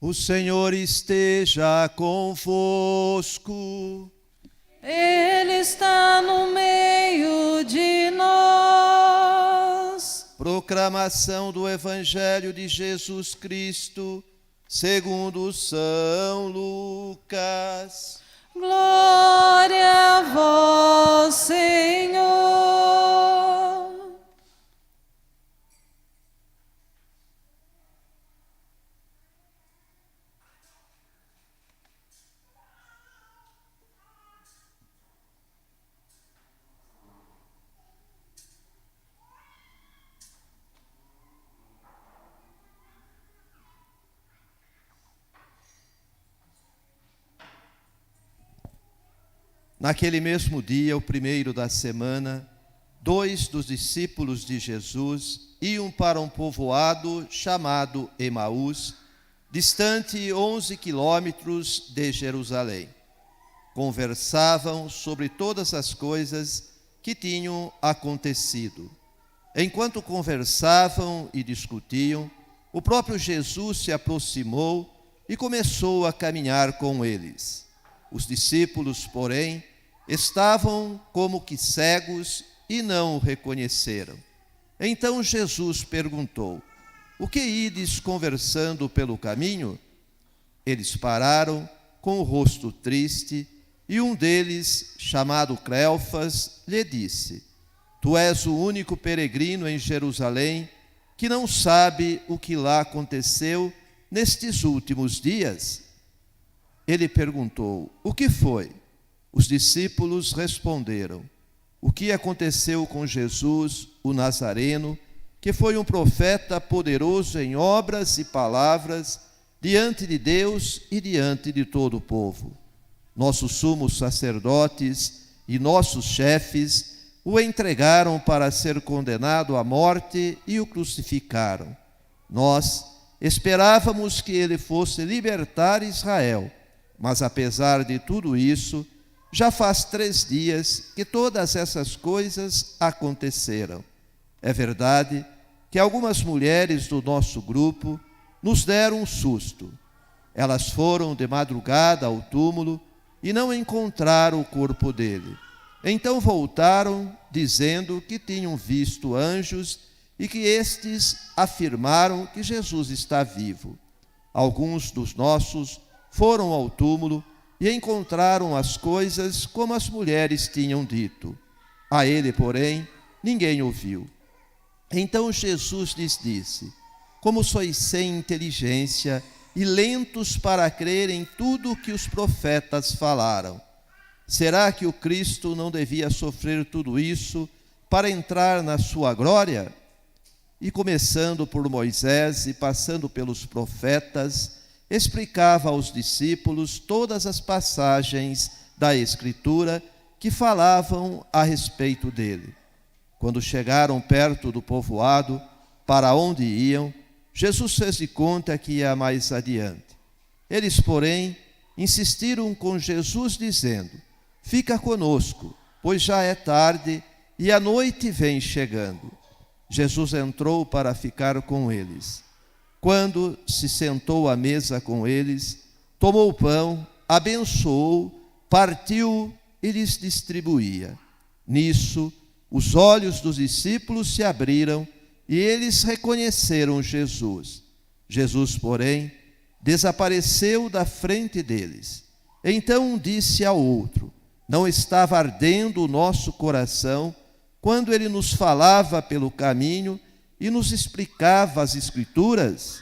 O Senhor esteja convosco. Ele está no meio de nós. Proclamação do Evangelho de Jesus Cristo, segundo São Lucas. Glória a vós, Senhor. Naquele mesmo dia, o primeiro da semana, 2 dos discípulos de Jesus iam para um povoado chamado Emaús, distante 11 quilômetros de Jerusalém. Conversavam sobre todas as coisas que tinham acontecido. Enquanto conversavam e discutiam, o próprio Jesus se aproximou e começou a caminhar com eles. Os discípulos, porém, estavam como que cegos e não o reconheceram. Então Jesus perguntou: o que ides conversando pelo caminho? Eles pararam com o rosto triste, e um deles, chamado Cleofas, lhe disse: tu és o único peregrino em Jerusalém que não sabe o que lá aconteceu nestes últimos dias? Ele perguntou: o que foi? Os discípulos responderam: o que aconteceu com Jesus, o Nazareno, que foi um profeta poderoso em obras e palavras diante de Deus e diante de todo o povo. Nossos sumos sacerdotes e nossos chefes o entregaram para ser condenado à morte e o crucificaram. Nós esperávamos que ele fosse libertar Israel, mas apesar de tudo isso, já faz 3 dias que todas essas coisas aconteceram. É verdade que algumas mulheres do nosso grupo nos deram um susto. Elas foram de madrugada ao túmulo e não encontraram o corpo dele. Então voltaram, dizendo que tinham visto anjos e que estes afirmaram que Jesus está vivo. Alguns dos nossos foram ao túmulo e encontraram as coisas como as mulheres tinham dito. A ele, porém, ninguém ouviu. Então Jesus lhes disse: como sois sem inteligência e lentos para crer em tudo o que os profetas falaram. Será que o Cristo não devia sofrer tudo isso para entrar na sua glória? E começando por Moisés e passando pelos profetas, explicava aos discípulos todas as passagens da Escritura que falavam a respeito dele. Quando chegaram perto do povoado, para onde iam, Jesus fez de conta que ia mais adiante. Eles, porém, insistiram com Jesus, dizendo: fica conosco, pois já é tarde e a noite vem chegando. Jesus entrou para ficar com eles. Quando se sentou à mesa com eles, tomou o pão, abençoou, partiu e lhes distribuía. Nisso, os olhos dos discípulos se abriram e eles reconheceram Jesus. Jesus, porém, desapareceu da frente deles. Então disse ao outro: não estava ardendo o nosso coração quando ele nos falava pelo caminho e nos explicava as Escrituras?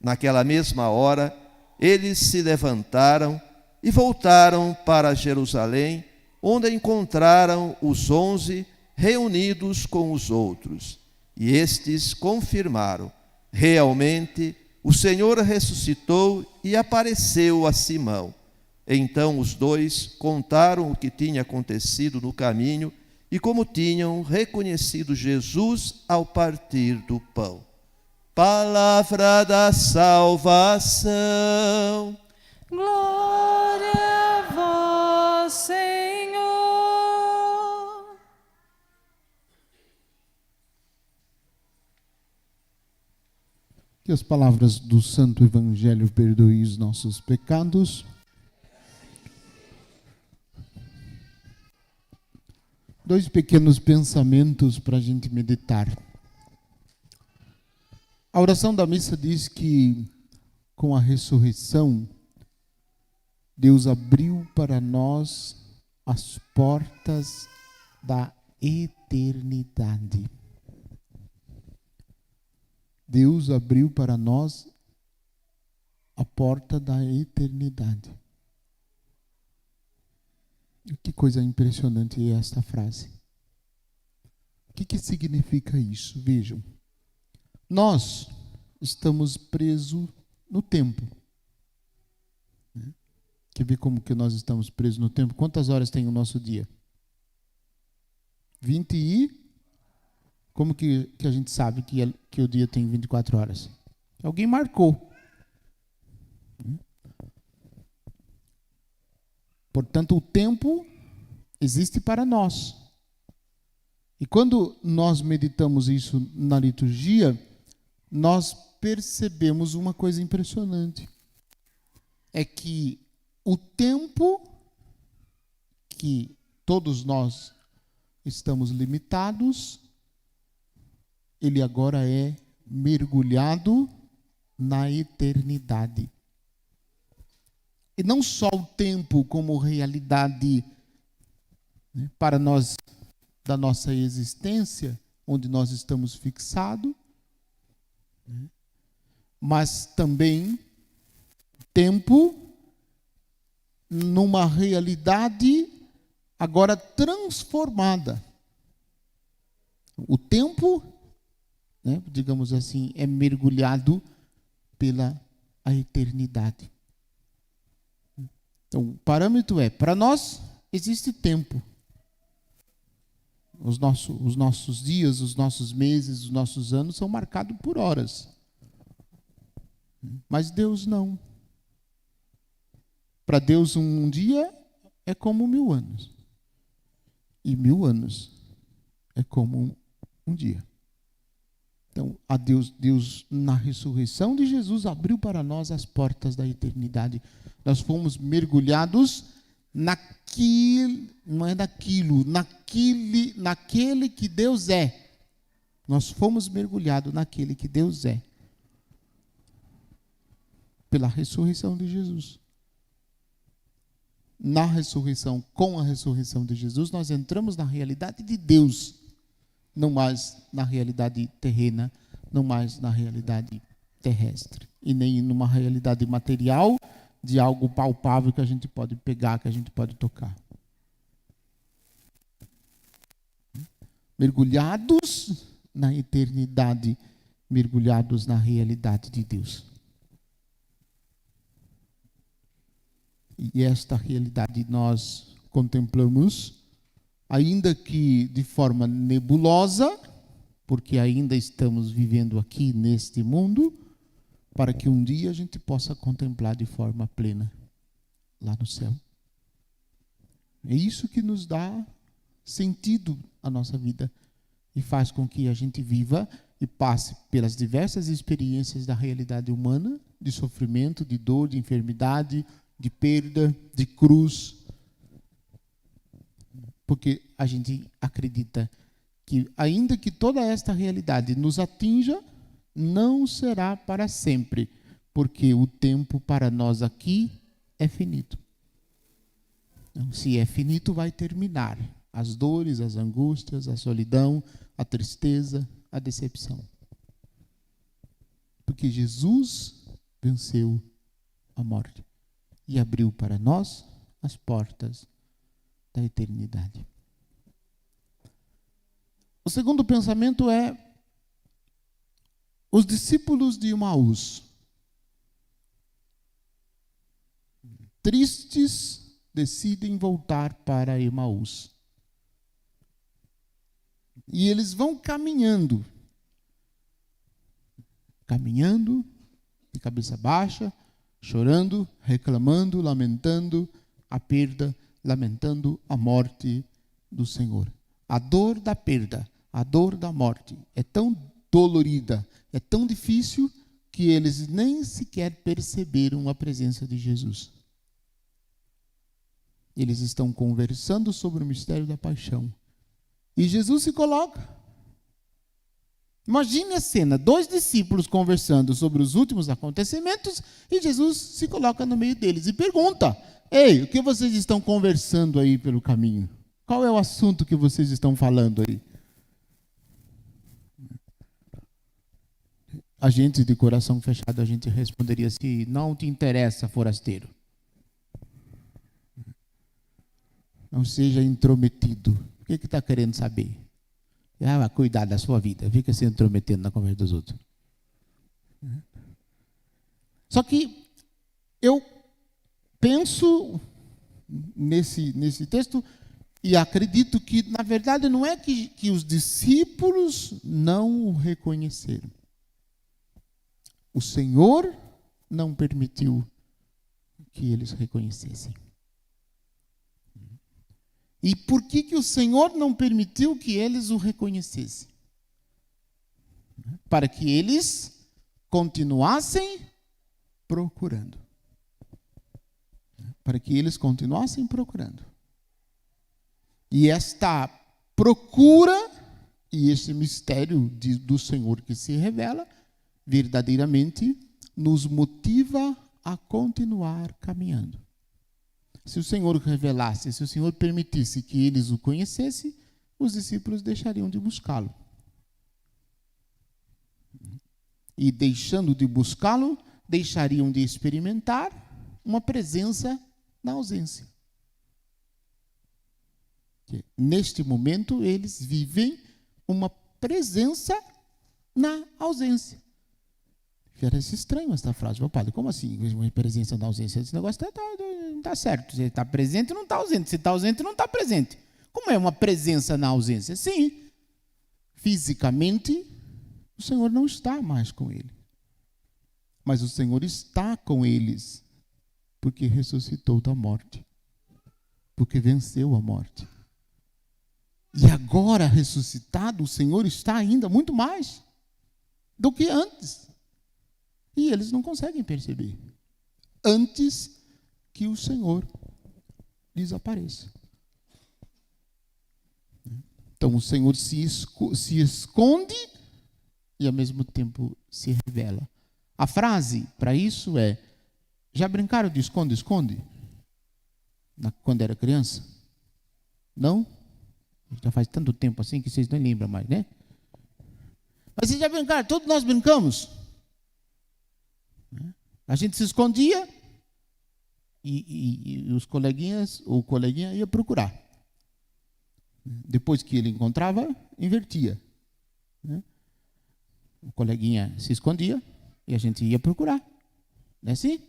Naquela mesma hora, eles se levantaram e voltaram para Jerusalém, onde encontraram os 11 reunidos com os outros. E estes confirmaram: realmente o Senhor ressuscitou e apareceu a Simão. Então os 2 contaram o que tinha acontecido no caminho e como tinham reconhecido Jesus ao partir do pão. Palavra da salvação. Glória a vós, Senhor. Que as palavras do Santo Evangelho perdoem os nossos pecados. Dois pequenos pensamentos para a gente meditar. A oração da missa diz que, com a ressurreição, Deus abriu para nós as portas da eternidade. Deus abriu para nós a porta da eternidade. Que coisa impressionante é esta frase. O que significa isso? Vejam, nós estamos presos no tempo. Quer ver como que nós estamos presos no tempo? Quantas horas tem o nosso dia? 20 e... Como que a gente sabe que o dia tem 24 horas? Alguém marcou. Portanto, o tempo existe para nós. E quando nós meditamos isso na liturgia, nós percebemos uma coisa impressionante. É que o tempo que todos nós estamos limitados, ele agora é mergulhado na eternidade. E não só o tempo como realidade, né, para nós, da nossa existência, onde nós estamos fixados, né, mas também tempo numa realidade agora transformada. O tempo, né, digamos assim, é mergulhado pela a eternidade. Então, o parâmetro é, para nós existe tempo. Os nossos dias, os nossos meses, os nossos anos são marcados por horas. Mas Deus não. Para Deus um dia é como 1000 anos. E 1000 anos é como um dia. Então, Deus, na ressurreição de Jesus, abriu para nós as portas da eternidade. Nós fomos mergulhados naquele que Deus é. Nós fomos mergulhados naquele que Deus é. Pela ressurreição de Jesus. Na ressurreição, com a ressurreição de Jesus, nós entramos na realidade de Deus. Não mais na realidade terrena, não mais na realidade terrestre. E nem numa realidade material de algo palpável que a gente pode pegar, que a gente pode tocar. Mergulhados na eternidade, mergulhados na realidade de Deus. E esta realidade nós contemplamos, ainda que de forma nebulosa, porque ainda estamos vivendo aqui neste mundo, para que um dia a gente possa contemplar de forma plena lá no céu. É isso que nos dá sentido à nossa vida e faz com que a gente viva e passe pelas diversas experiências da realidade humana, de sofrimento, de dor, de enfermidade, de perda, de cruz. Porque a gente acredita que, ainda que toda esta realidade nos atinja, não será para sempre, porque o tempo para nós aqui é finito. Então, se é finito, vai terminar. As dores, as angústias, a solidão, a tristeza, a decepção. Porque Jesus venceu a morte e abriu para nós as portas da eternidade. O segundo pensamento é os discípulos de Emaús, tristes, decidem voltar para Emaús. E eles vão caminhando, de cabeça baixa, chorando, reclamando, lamentando a perda, lamentando a morte do Senhor. A dor da perda, a dor da morte é tão dolorida, é tão difícil que eles nem sequer perceberam a presença de Jesus. Eles estão conversando sobre o mistério da paixão. E Jesus se coloca. Imagine a cena, 2 discípulos conversando sobre os últimos acontecimentos e Jesus se coloca no meio deles e pergunta: ei, o que vocês estão conversando aí pelo caminho? Qual é o assunto que vocês estão falando aí? A gente de coração fechado, a gente responderia assim: não te interessa, forasteiro. Não seja intrometido. O que está querendo saber? Vai cuidar da sua vida. Fica se intrometendo na conversa dos outros. Só que eu penso nesse texto e acredito que, na verdade, não é que os discípulos não o reconheceram. O Senhor não permitiu que eles reconhecessem. E por que o Senhor não permitiu que eles o reconhecessem? Para que eles continuassem procurando. Para que eles continuassem procurando. E esta procura e esse mistério do Senhor que se revela, verdadeiramente nos motiva a continuar caminhando. Se o Senhor revelasse, se o Senhor permitisse que eles o conhecessem, os discípulos deixariam de buscá-lo. E deixando de buscá-lo, deixariam de experimentar uma presença na ausência. Neste momento, eles vivem uma presença na ausência. Parece estranho essa frase. Meu padre, como assim? Uma presença na ausência? Esse negócio não está certo. Você está presente e não está ausente. Se está ausente, não está presente. Como é uma presença na ausência? Sim, fisicamente, o Senhor não está mais com ele. Mas o Senhor está com eles, porque ressuscitou da morte. Porque venceu a morte. E agora, ressuscitado, o Senhor está ainda muito mais do que antes. E eles não conseguem perceber. Antes que o Senhor desapareça. Então o Senhor se esconde e ao mesmo tempo se revela. A frase para isso é: já brincaram de esconde-esconde? Quando era criança? Não? Já faz tanto tempo assim que vocês não lembram mais, né? Mas vocês já brincaram? Todos nós brincamos. A gente se escondia e os coleguinhas, ou o coleguinha ia procurar. Depois que ele encontrava, invertia. O coleguinha se escondia e a gente ia procurar. Não é assim?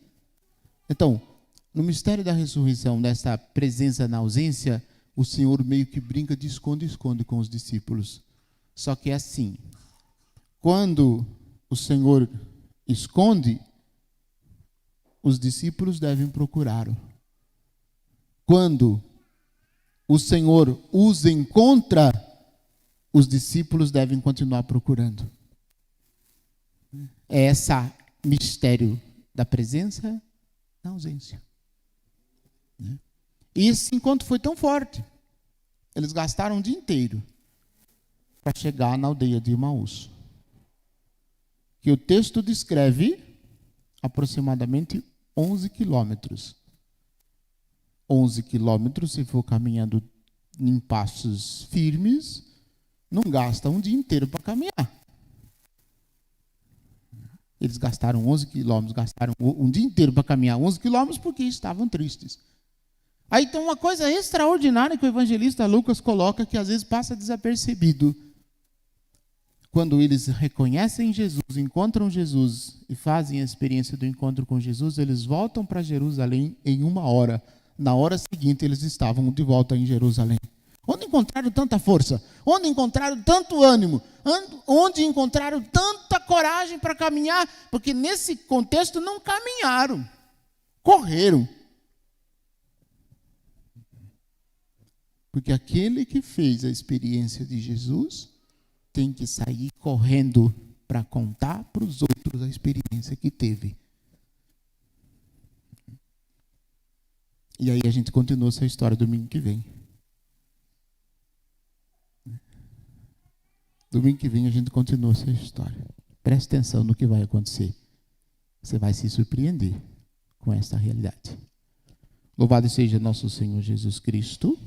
Então, no mistério da ressurreição, nessa presença na ausência, o Senhor meio que brinca de esconde-esconde com os discípulos. Só que é assim: quando o Senhor esconde, os discípulos devem procurá-lo. Quando o Senhor os encontra, os discípulos devem continuar procurando. É esse mistério da presença na ausência. E esse encontro foi tão forte. Eles gastaram o dia inteiro para chegar na aldeia de Emaús, que o texto descreve aproximadamente 11 quilômetros. 11 quilômetros, se for caminhando em passos firmes, não gasta um dia inteiro para caminhar. Eles gastaram 11 quilômetros, gastaram um dia inteiro para caminhar 11 quilômetros porque estavam tristes. Aí tem uma coisa extraordinária que o evangelista Lucas coloca, que às vezes passa desapercebido. Quando eles reconhecem Jesus, encontram Jesus e fazem a experiência do encontro com Jesus, eles voltam para Jerusalém em 1 hora. Na hora seguinte, eles estavam de volta em Jerusalém. Onde encontraram tanta força? Onde encontraram tanto ânimo? Onde encontraram tanta coragem para caminhar? Porque nesse contexto não caminharam, correram. Porque aquele que fez a experiência de Jesus tem que sair correndo para contar para os outros Deus a experiência que teve. E aí a gente continua essa história domingo que vem. Domingo que vem a gente continua essa história. Preste atenção no que vai acontecer. Você vai se surpreender com esta realidade. Louvado seja nosso Senhor Jesus Cristo.